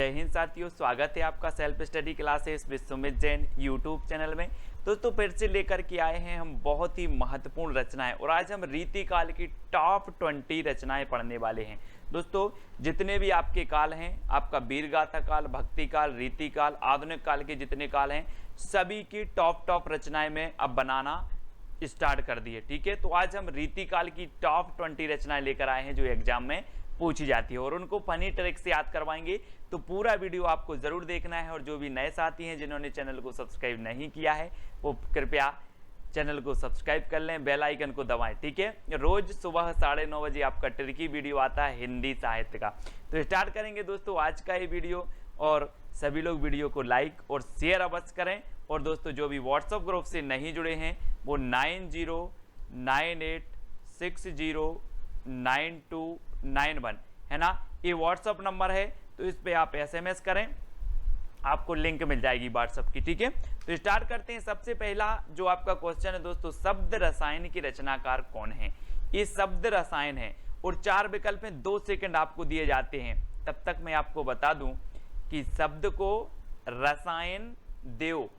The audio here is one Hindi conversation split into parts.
जय हिंद साथियों, स्वागत है आपका self study classes with Sumit Jain YouTube channel में। दोस्तों फिर से लेकर के आए हैं हम बहुत ही महत्वपूर्ण रचनाएं और आज हम रीति काल की टॉप 20 रचनाएं पढ़ने वाले हैं। दोस्तों जितने भी आपके काल हैं, आपका वीरगाथा काल, भक्ति काल, रीति काल, आधुनिक काल के जितने काल हैं, सभी की टॉप रचनाएं में अब बनाना स्टार्ट कर दिए। ठीक है, तो आज हम रीति काल की टॉप 20 रचनाएं लेकर आए हैं जो एग्जाम में पूछी जाती है और उनको फनी ट्रिक से याद करवाएंगे। तो पूरा वीडियो आपको जरूर देखना है और जो भी नए साथी हैं जिन्होंने चैनल को सब्सक्राइब नहीं किया है वो कृपया चैनल को सब्सक्राइब कर लें, बेल आइकन को दबाएं। ठीक है, रोज सुबह 9:30 बजे आपका ट्रिकी वीडियो आता है हिंदी साहित्य का। तो स्टार्ट करेंगे दोस्तों आज का ये वीडियो और सभी लोग वीडियो को लाइक और शेयर अवश्य करें। और दोस्तों जो भी व्हाट्सएप ग्रुप से नहीं जुड़े हैं वो 9098609291 है ना, ये व्हाट्सएप नंबर है। तो इस पे आप SMS करें, आपको लिंक मिल जाएगी व्हाट्सएप की। ठीक है, तो स्टार्ट करते हैं। सबसे पहला जो आपका क्वेश्चन है दोस्तों, शब्द रसायन की रचनाकार कौन है? ये शब्द रसायन है और 4 विकल्प हैं, 2 सेकंड आपको दिए जाते हैं। तब तक मैं आपको बता दूं कि शब्द को रसायन देव,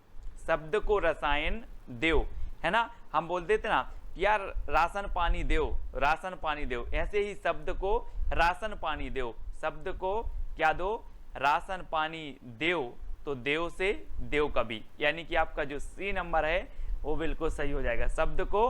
शब्द को रसायन देव, है ना। हम बोल देते ना यार राशन पानी देव, राशन पानी देव, ऐसे ही शब्द को राशन पानी देव, शब्द को क्या दो? राशन पानी देव। तो देव से देव कवि, यानी कि आपका जो C नंबर है वो बिल्कुल सही हो जाएगा। शब्द को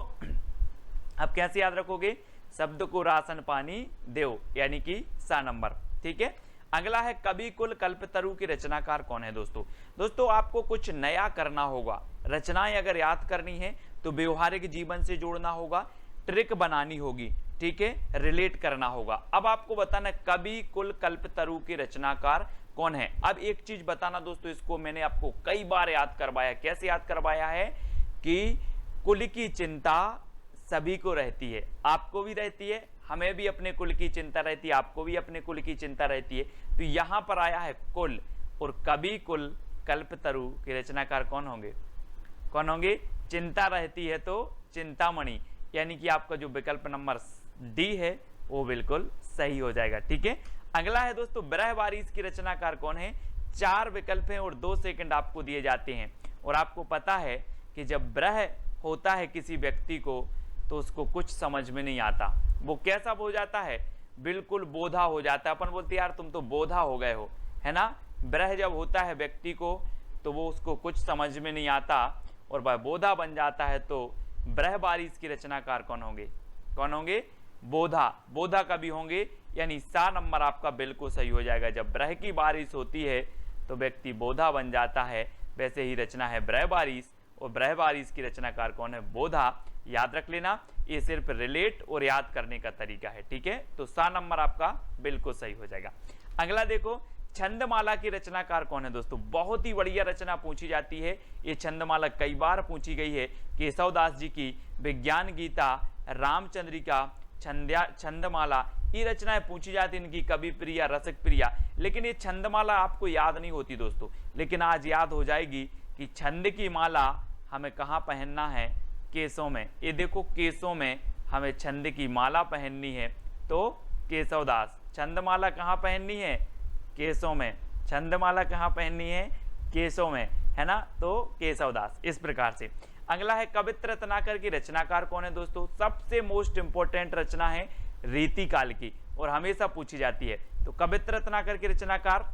आप कैसे याद रखोगे? शब्द को राशन पानी देव, यानी कि सा नंबर। ठीक है, अगला है कवि कुल कल्पतरु की रचनाकार कौन है? दोस्तों आपको कुछ नया करना होगा। रचनाएं अगर याद करनी है तो व्यवहारिक जीवन से जोड़ना होगा, ट्रिक बनानी होगी। ठीक है, रिलेट करना होगा। अब आपको बताना कवि कुल कल्पतरु की रचनाकार कौन है। अब एक चीज बताना दोस्तों, इसको मैंने आपको कई बार याद करवाया। कैसे याद करवाया है कि कुल की चिंता सभी को रहती है, आपको भी रहती है, हमें भी अपने कुल की चिंता रहती है, आपको भी अपने कुल की चिंता रहती है। तो यहां पर आया है कुल, और कवि कुल कल्पतरु के रचनाकार कौन होंगे? कौन होंगे? चिंता रहती है तो चिंतामणि, यानी कि आपका जो विकल्प नंबर D है वो बिल्कुल सही हो जाएगा। ठीक है, अगला है दोस्तों ब्रहबारिश की रचनाकार कौन है? 4 विकल्प हैं और 2 सेकंड आपको दिए जाते हैं। और आपको पता है कि जब ब्रह होता है किसी व्यक्ति को तो उसको कुछ समझ में नहीं आता। वो कैसा हो जाता है? बिल्कुल बोधा हो जाता है। अपन बोलते यार तुम तो बोधा हो गए हो, है ना। ब्रह जब होता है व्यक्ति को तो वो उसको कुछ समझ में नहीं आता और वह बोधा बन जाता है। तो ब्रहबारिश की रचनाकार कौन होंगे? कौन होंगे? बोधा, बोधा कवि होंगे, यानी सा नंबर आपका बिल्कुल सही हो जाएगा। जब ब्रह की बारिश होती है तो व्यक्ति बोधा बन जाता है, वैसे ही रचना है ब्रहबारिश और ब्रहबारिश की रचनाकार कौन है? बोधा। याद रख लेना, ये सिर्फ रिलेट और याद करने का तरीका है। ठीक है, तो सा नंबर आपका बिल्कुल सही हो जाएगा। अगला देखो छंदमाला की रचनाकार कौन है? दोस्तों बहुत ही बढ़िया रचना पूछी जाती है। ये छंदमाला कई बार पूछी गई है। केशवदास जी की विज्ञान गीता, रामचंद्रिका, छंदमाला, ये रचनाएं पूछी जाती है। इनकी कवि प्रिया, रसिक प्रिया, लेकिन ये छंदमाला आपको याद नहीं होती दोस्तों, लेकिन आज याद हो जाएगी कि छंद की माला हमें कहाँ पहनना है? केसों में। ये देखो केसों में हमें छंद की माला पहननी है तो केशवदास। छंदमाला कहाँ पहननी है? केसों में। छंदमाला कहाँ पहननी है? केसों में, है ना, तो केशवदास। इस प्रकार से अगला है कवित्र रत्नाकर की रचनाकार कौन है? दोस्तों सबसे मोस्ट इंपोर्टेंट रचना है रीति काल की और हमेशा पूछी जाती है। तो कवित्र रत्नाकर की रचनाकार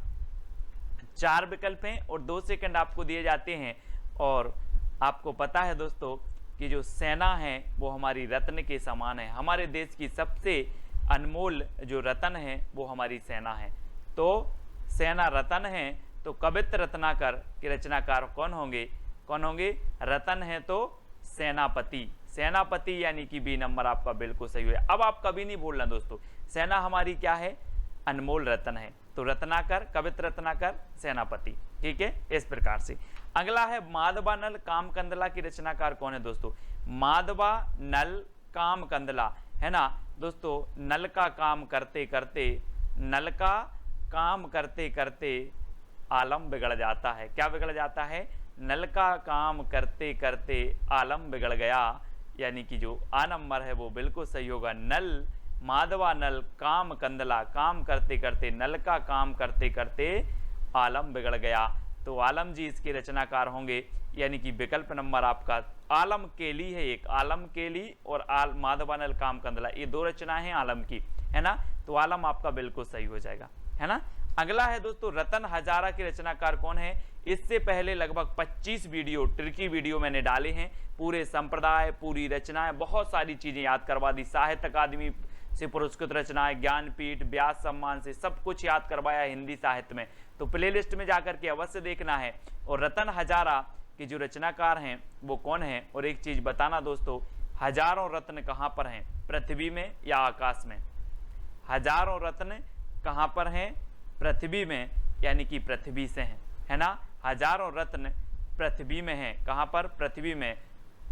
4 विकल्प हैं और 2 सेकंड आपको दिए जाते हैं। और आपको पता है दोस्तों कि जो सेना है वो हमारी रत्न के समान है। हमारे देश की सबसे अनमोल जो रत्न है वो हमारी सेना है। तो सेना रतन है, तो कवित्र रत्नाकर के रचनाकार कौन होंगे? कौन होंगे? रतन है तो सेनापति, सेनापति, यानी कि B नंबर आपका बिल्कुल सही है। अब आप कभी नहीं भूलना दोस्तों, सेना हमारी क्या है? अनमोल रतन है। तो रत्नाकर, कवित्र रत्नाकर, सेनापति। ठीक है, इस प्रकार से। अगला है माधवा नल काम कंदला की रचनाकार कौन है? दोस्तों माधवा नल काम कंदला, है ना दोस्तों। नल का काम करते करते, नल का काम करते करते आलम बिगड़ जाता है। क्या बिगड़ जाता है? नल का काम करते करते आलम बिगड़ गया, यानी कि जो A नंबर है वो बिल्कुल सही होगा। नल, माधवा नल काम कंदला, काम करते करते, नल का काम करते करते आलम बिगड़ गया। तो आलम जी इसके रचनाकार होंगे, यानी कि विकल्प नंबर आपका आलम केली है, एक आलम केली और माधवानल कामकंदला, ये दो रचनाएं हैं आलम की, है ना। तो आलम आपका बिल्कुल सही हो जाएगा, है ना। अगला है दोस्तों रतन हजारा के रचनाकार कौन है। इससे पहले लगभग 25 वीडियो ट्रिकी वीडियो मैंने डाले हैं, पूरे संप्रदाय, पूरी रचनाएं, बहुत सारी चीजें याद करवा दी, साहित्य अकादमी से पुरस्कृत रचनाएं, ज्ञानपीठ, व्यास सम्मान से सब कुछ याद करवाया हिंदी साहित्य में। तो प्लेलिस्ट में जाकर के अवश्य देखना है। और रतन हजारा के जो रचनाकार हैं वो कौन है। और एक चीज बताना दोस्तों, हजारों रत्न कहाँ पर हैं, पृथ्वी में या आकाश में। हजारों रत्न कहाँ पर हैं, पृथ्वी में, यानी कि पृथ्वी से हैं, है ना। हजारों रत्न पृथ्वी में हैं, कहाँ पर, पृथ्वी में।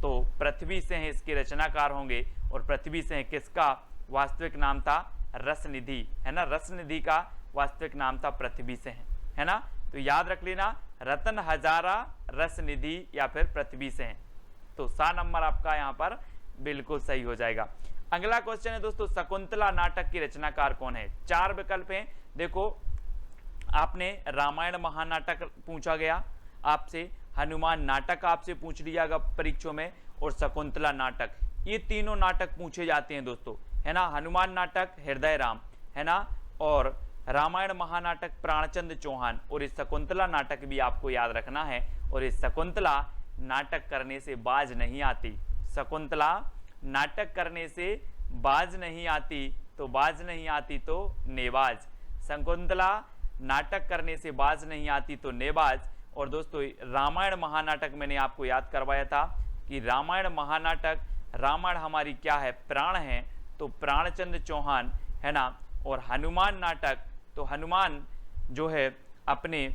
तो पृथ्वी से हैं इसके रचनाकार होंगे। और पृथ्वी से हैं किसका वास्तविक नाम था, रसनिधि, है ना। रसनिधि का वास्तविक नाम था पृथ्वी से है ना। तो याद रख लेना, रतन हजारा, रसनिधि या फिर पृथ्वी से हैं। तो सा नंबर आपका यहाँ पर बिल्कुल सही हो जाएगा। अगला क्वेश्चन है दोस्तों, शकुंतला नाटक की रचनाकार कौन है। 4 विकल्प हैं। देखो, आपने रामायण महानाटक पूछा गया आपसे, हनुमान नाटक आपसे पूछ लिया गया परीक्षों में, और शकुंतला नाटक, ये तीनों नाटक पूछे जाते हैं दोस्तों, है ना। हनुमान नाटक हृदय राम, है ना, और रामायण महानाटक प्राणचंद चौहान, और इस शकुंतला नाटक भी आपको याद रखना है। और इस शकुंतला नाटक करने से बाज नहीं आती, शकुंतला नाटक करने से बाज नहीं आती, तो बाज नहीं आती तो नेबाज, शकुंतला नाटक करने से बाज नहीं आती तो नेबाज। और दोस्तों रामायण महानाटक मैंने आपको याद करवाया था कि रामायण महानाटक, रामायण हमारी क्या है, प्राण है, तो प्राणचंद चौहान, है ना। और हनुमान नाटक, तो हनुमान जो है अपने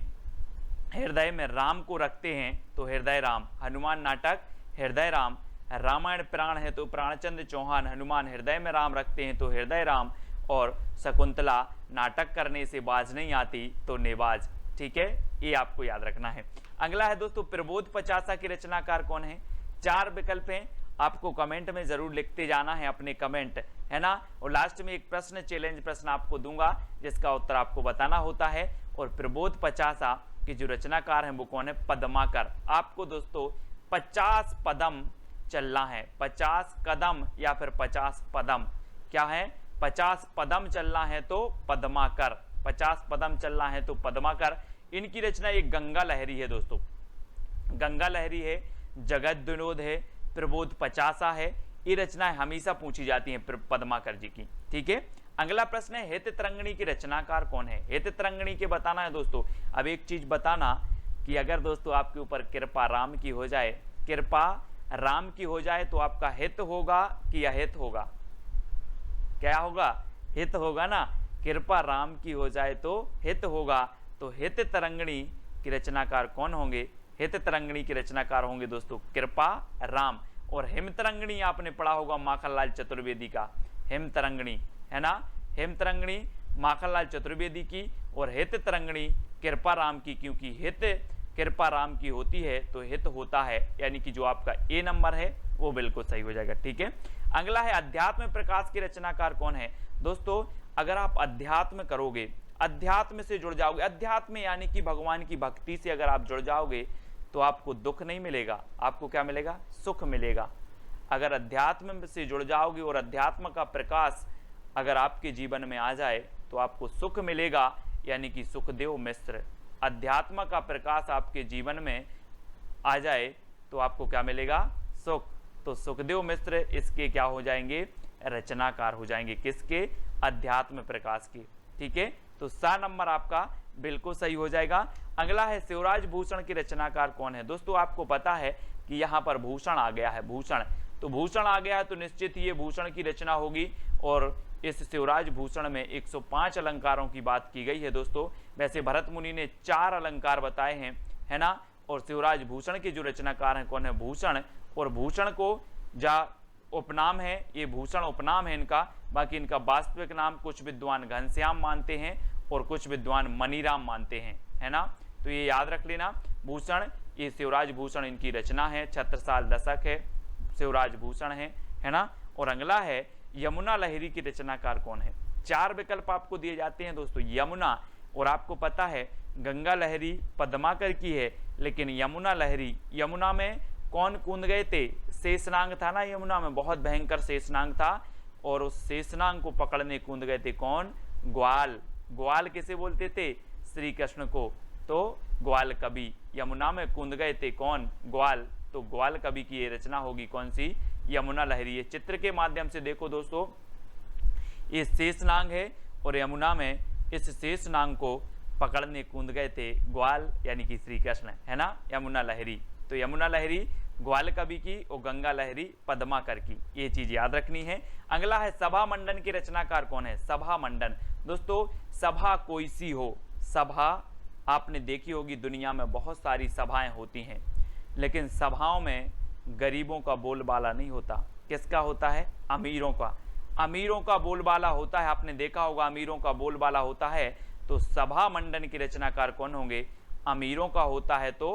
हृदय में राम को रखते हैं, तो हृदय राम, हनुमान नाटक हृदय राम। रामायण प्राण है तो प्राणचंद चौहान, हनुमान हृदय में राम रखते हैं तो हृदय राम। और शकुंतला नाटक करने से बाज नहीं आती तो नेबाज, ठीक है, ये आपको याद रखना है। अगला है दोस्तों, प्रबोध पचासा के रचनाकार कौन है। 4 विकल्प हैं, आपको कमेंट में जरूर लिखते जाना है अपने कमेंट, है ना। और लास्ट में एक प्रश्न, चैलेंज प्रश्न आपको दूंगा जिसका उत्तर आपको बताना होता है। और प्रबोध पचासा के जो रचनाकार हैं वो कौन है, पद्माकर। आपको दोस्तों 50 पदम चलना है, 50 कदम या फिर 50 पदम, क्या है, 50 पदम चलना है तो पद्माकर, 50 पदम चलना है तो पद्माकर। इनकी रचना एक गंगा लहरी है दोस्तों, गंगा लहरी है, जगत विनोद है, प्रबोध पचासा है, ये रचनाएं हमेशा पूछी जाती हैं पद्माकर जी की, ठीक है। अगला प्रश्न है, हित तरंगिणी की रचनाकार कौन है। हित तरंगिणी के बताना है दोस्तों। अब एक चीज बताना कि अगर दोस्तों आपके ऊपर कृपा राम की हो जाए, कृपा राम की हो जाए तो आपका हित होगा कि अहित होगा, क्या होगा, हित होगा ना। कृपा राम की हो जाए तो हित होगा। तो हित तरंगिणी की रचनाकार कौन होंगे, हित तरंगिणी के रचनाकार होंगे दोस्तों कृपा राम। और हिम तरंगिणी आपने पढ़ा होगा माखनलाल चतुर्वेदी का, हिम तरंगिणी, है ना, हिम तरंगिणी माखनलाल चतुर्वेदी की। और हित तरंगिणी कृपा राम की, क्योंकि हित कृपा राम की होती है तो हित होता है, यानी कि जो आपका ए नंबर है वो बिल्कुल सही हो जाएगा, ठीक है। अगला है, अध्यात्म प्रकाश के रचनाकार कौन है। दोस्तों अगर आप अध्यात्म करोगे, अध्यात्म से जुड़ जाओगे, अध्यात्म यानी कि भगवान की भक्ति से अगर आप जुड़ जाओगे तो आपको दुख नहीं मिलेगा, आपको क्या मिलेगा, सुख मिलेगा। अगर अध्यात्म से जुड़ जाओगे और अध्यात्म का प्रकाश अगर आपके जीवन में आ जाए तो आपको सुख मिलेगा, यानी कि सुखदेव मिश्र, अध्यात्म का प्रकाश आपके जीवन में आ जाए तो आपको क्या मिलेगा, सुख। तो सुखदेव मिश्र इसके क्या हो जाएंगे, रचनाकार हो जाएंगे, किसके, अध्यात्म प्रकाश के, ठीक है। तो सा नंबर आपका बिल्कुल सही हो जाएगा। अगला है, शिवराज भूषण के रचनाकार कौन है। दोस्तों आपको पता है कि यहाँ पर भूषण आ गया है, भूषण, तो भूषण आ गया है तो निश्चित ही ये भूषण की रचना होगी। और इस शिवराज भूषण में 105 अलंकारों की बात की गई है दोस्तों। वैसे भरत मुनि ने 4 अलंकार बताए हैं, है ना। और शिवराज भूषण के जो रचनाकार हैं कौन है, भूषण। और भूषण को जा उपनाम है, ये भूषण उपनाम है इनका, बाकी इनका वास्तविक नाम कुछ विद्वान घनश्याम मानते हैं और कुछ विद्वान मनीराम मानते हैं, है ना। तो ये याद रख लेना, भूषण, ये शिवराज भूषण इनकी रचना है, छत्रसाल दशक है, शिवराज भूषण है ना। और अगला है, यमुना लहरी की रचनाकार कौन है। 4 विकल्प आपको दिए जाते हैं दोस्तों, यमुना, और आपको पता है गंगा लहरी पद्माकर की है, लेकिन यमुना लहरी, यमुना में कौन कूद गए थे? शेषनाग था ना यमुना में, बहुत भयंकर शेषनाग था, और उस शेषनाग को पकड़ने कूद गए थे कौन? ग्वाल। ग्वाल किसे बोलते थे? श्री कृष्ण को। तो ग्वाल कवि यमुना में कूद गए थे कौन? ग्वाल। तो ग्वाल कवि की ये रचना होगी कौन सी? यमुना लहरी। ये चित्र के माध्यम से देखो दोस्तों, ये शेषनाग है और यमुना में इस शेषनाग को पकड़ने कूद गए थे ग्वाल यानी कि श्री कृष्ण, है ना, यमुना लहरी। तो यमुना लहरी ग्वाल कवि की और गंगा लहरी पद्माकर की, ये चीज याद रखनी है। अगला है सभा मंडन की रचनाकार कौन है? सभा मंडन। दोस्तों सभा कोई सी हो, सभा आपने देखी होगी, दुनिया में बहुत सारी सभाएं होती हैं, लेकिन सभाओं में गरीबों का बोलबाला नहीं होता। किसका होता है? अमीरों का। अमीरों का बोलबाला होता है, आपने देखा होगा अमीरों का बोलबाला होता है। तो सभा मंडन के रचनाकार कौन होंगे? अमीरों का होता है तो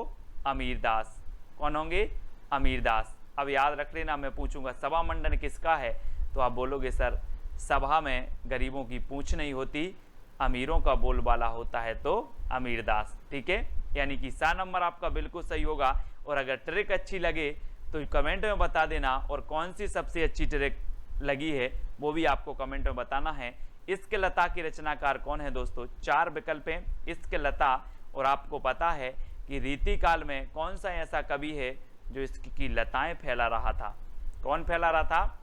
अमीरदास। कौन होंगे? अमीरदास। अब याद रख लेना, मैं पूछूंगा सभा मंडन किसका है, तो आप बोलोगे सर सभा में गरीबों की पूछ नहीं होती, अमीरों का बोलबाला होता है तो अमीरदास। ठीक है, यानी कि सा नंबर आपका बिल्कुल सही होगा। और अगर ट्रिक अच्छी लगे तो कमेंट में बता देना, और कौन सी सबसे अच्छी ट्रिक लगी है वो भी आपको कमेंट में बताना है। इश्क लता की रचनाकार कौन है दोस्तों? 4 विकल्प हैं इश्क लता, और आपको पता है कि रीति काल में कौन सा ऐसा कवि है जो इश्क की लताएं फैला रहा था? कौन फैला रहा था?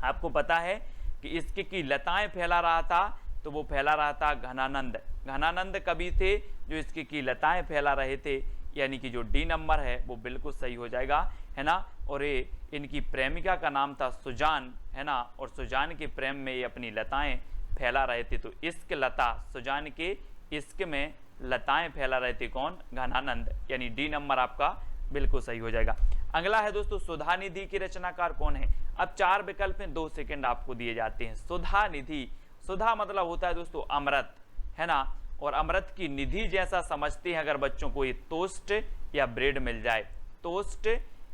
आपको पता है कि इश्क की लताएं फैला रहा था, तो वो फैला रहा था घनानंद। घनानंद कवि थे जो इश्क की लताएं फैला रहे थे, यानी कि जो डी नंबर है वो बिल्कुल सही हो जाएगा, है ना। और ये इनकी प्रेमिका का नाम था सुजान, है ना, और सुजान के प्रेम में ये अपनी लताएं फैला रहे थे। तो इश्क लता, सुजान के इश्क में लताएं फैला रहे थे कौन? घनानंद, यानी डी नंबर आपका बिल्कुल सही हो जाएगा। अगला है दोस्तों सुधा निधि की रचनाकार कौन है? अब 4 विकल्प में 2 सेकंड आपको दिए जाते हैं। सुधा निधि, सुधा मतलब होता है दोस्तों अमृत, है ना, और अमृत की निधि जैसा समझते हैं अगर बच्चों को ये टोस्ट या ब्रेड मिल जाए, टोस्ट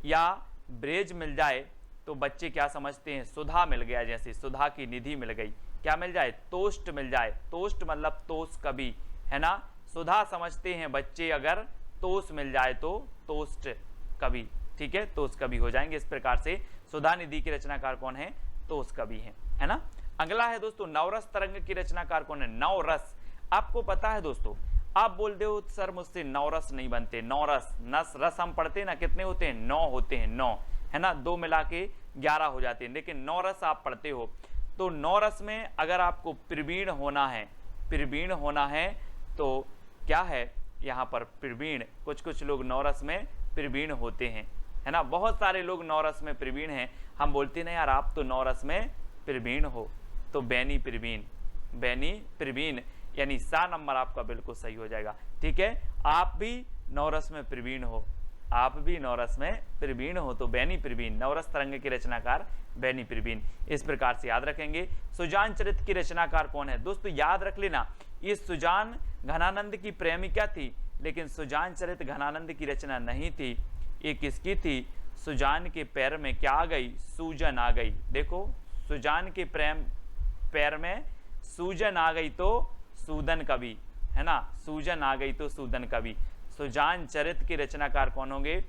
या ब्रेड मिल जाए तो बच्चे क्या समझते हैं? सुधा मिल गया, जैसे सुधा की निधि मिल गई। क्या मिल जाए? टोस्ट मिल जाए। टोस्ट मतलब टोस्ट कवि, है ना। सुधा समझते हैं बच्चे अगर टोस्ट मिल जाए तो टोस्ट कवि, ठीक है, टोस्ट कवि हो जाएंगे। इस प्रकार से सुधा निधि की रचनाकार कौन है? टोस्ट कवि है ना। अगला है दोस्तों नवरस तरंग की रचनाकार कौन है? नवरस। आपको पता है दोस्तों, आप बोलते हो सर मुझसे नवरस नहीं बनते। नवरस, नस रस हम पढ़ते हैं ना, कितने होते हैं? 9 होते हैं, 9, है ना, 2 मिला के 11 हो जाते हैं, लेकिन नवरस आप पढ़ते हो। तो नवरस में अगर आपको प्रवीण होना है, प्रवीण होना है तो क्या है यहाँ पर? प्रवीण। कुछ लोग नवरस में प्रवीण होते हैं, है ना, बहुत सारे लोग नवरस में प्रवीण हैं। हम बोलते ना यार आप तो नवरस में प्रवीण हो, तो बैनी प्रवीण, बैनी प्रवीण, यानी सा नंबर आपका बिल्कुल सही हो जाएगा। ठीक है, आप भी नवरस में प्रवीण हो, आप भी नवरस में प्रवीण हो तो बैनी प्रवीण। नवरस तरंग की रचनाकार बैनी प्रवीण। इस प्रकार से याद रखेंगे। सुजान चरित की रचनाकार कौन है? दोस्तों याद रख लेना, ये सुजान घनानंद की प्रेमिका थी, लेकिन सुजान चरित घनानंद की रचना नहीं थी। ये किसकी थी? सुजान के पैर में क्या आ गई? सूजन आ गई। देखो, सुजान के पैर में सूजन आ गई तो सूदन कवि, है ना, सूजन आ गई तो सूदन कवि। सुजान चरित के रचनाकार कौन होंगे?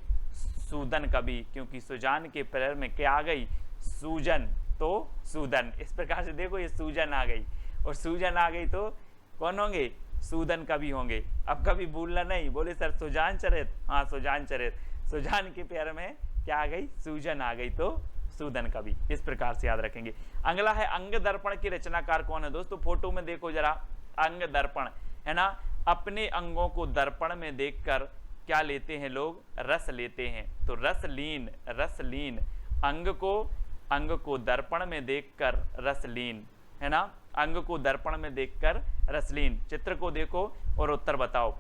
सूदन कवि, क्योंकि सुजान के पैर में क्या आ गई? सूजन तो सूदन। इस प्रकार से देखो, ये सूजन आ गई और सूजन आ गई तो कौन होंगे? सूदन कवि होंगे। अब कभी भूलना नहीं, बोले सर सुजान चरित, हाँ सुजान चरित, सुजान के पैर में क्या आ गई? सूजन आ गई तो सूदन कवि। इस प्रकार से याद रखेंगे। अगला है अंग दर्पण की रचनाकार कौन है? दोस्तों फोटो में देखो जरा, अंग दर्पण, है ना, अपने अंगों को दर्पण में देखकर क्या लेते हैं लोग? रस लेते हैं। तो रसलीन, रसलीन, अंग को दर्पण में देखकर रसलीन, है ना, अंग को दर्पण में देखकर रसलीन। चित्र को देखो और उत्तर बताओ।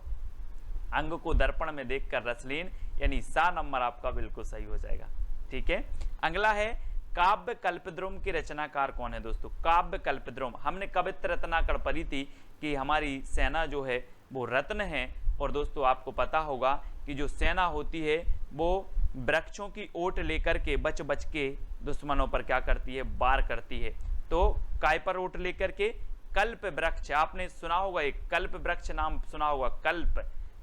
अंग को दर्पण में देखकर रसलीन, यानी सा नंबर आपका बिल्कुल सही हो जाएगा। ठीक है, अगला है काव्य कल्पद्रुम की रचनाकार कौन है? दोस्तों काव्य कल्पद्रुम, हमने कवित्र रत्नाकर पढ़ी थी कि हमारी सेना जो है वो रत्न है। और दोस्तों आपको पता होगा कि जो सेना होती है वो वृक्षों की ओट लेकर के बच बच के दुश्मनों पर क्या करती है? वार करती है। तो काय पर ओट लेकर के? कल्प वृक्ष, आपने सुना होगा एक कल्प वृक्ष नाम सुना होगा,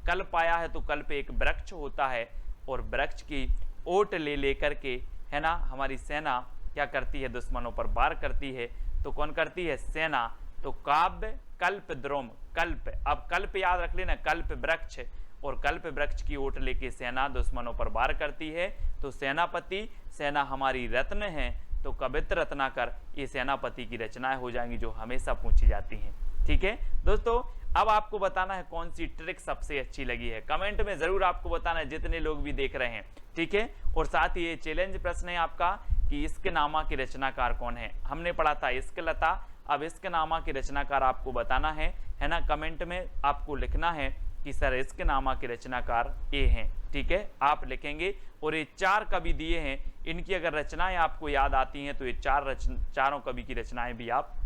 कल्प आया है तो कल्प एक वृक्ष होता है, और वृक्ष की ओट लेकर के, है ना, हमारी सेना क्या करती है, दुश्मनों पर वार करती है। तो कौन करती है, सेना। तो काव्य कल्प द्रोम, कल्प, अब कल्प याद रख लेना, कल्प वृक्ष, और कल्प वृक्ष की ओट लेके सेना दुश्मनों पर वार करती है। तो सेनापति, सेना हमारी रत्न है, तो कवित्र रत्नाकर, ये सेनापति की रचनाएं हो जाएंगी जो हमेशा पूछी जाती हैं। ठीक है दोस्तों, अब आपको बताना है कौन सी ट्रिक सबसे अच्छी लगी है, कमेंट में जरूर आपको बताना है, जितने लोग भी देख रहे हैं। ठीक है, और साथ ही ये चैलेंज प्रश्न है आपका कि इश्क नामा के रचनाकार कौन है। हमने पढ़ा था इश्क लता, अब इश्क नामा के रचनाकार आपको बताना है ना। कमेंट में आपको लिखना है कि सर इश्क नामा के रचनाकार ए हैं। ठीक है, आप लिखेंगे, और ये 4 कवि दिए हैं, इनकी अगर रचनाएं आपको याद आती हैं तो ये चारों कवि की रचनाएं भी आप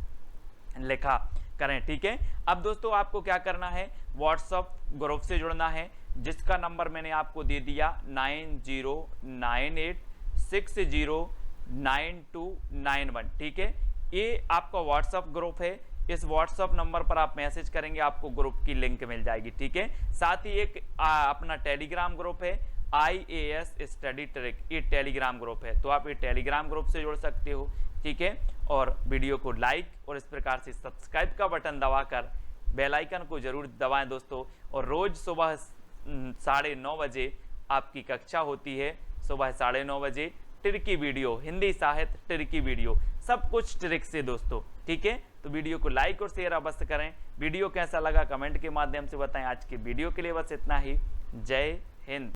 लिखा करें। ठीक है, अब दोस्तों आपको क्या करना है, व्हाट्सएप ग्रुप से जुड़ना है, जिसका नंबर मैंने आपको दे दिया 9098609291। ठीक है, ये आपका व्हाट्सएप ग्रुप है, इस व्हाट्सएप नंबर पर आप मैसेज करेंगे, आपको ग्रुप की लिंक मिल जाएगी। ठीक है, साथ ही एक अपना टेलीग्राम ग्रुप है, IAS स्टडी ट्रिक, ये टेलीग्राम ग्रुप है, तो आप ये टेलीग्राम ग्रुप से जुड़ सकते हो। ठीक है, और वीडियो को लाइक और इस प्रकार से सब्सक्राइब का बटन दबाकर बेल आइकन को जरूर दबाएं दोस्तों। और रोज सुबह 9:30 बजे आपकी कक्षा होती है, सुबह 9:30 बजे ट्रिकी वीडियो, हिंदी साहित्य ट्रिकी वीडियो, सब कुछ ट्रिक से दोस्तों। ठीक है, तो वीडियो को लाइक और शेयर अवश्य करें। वीडियो कैसा लगा कमेंट के माध्यम से बताएं। आज के वीडियो के लिए बस इतना ही। जय हिंद।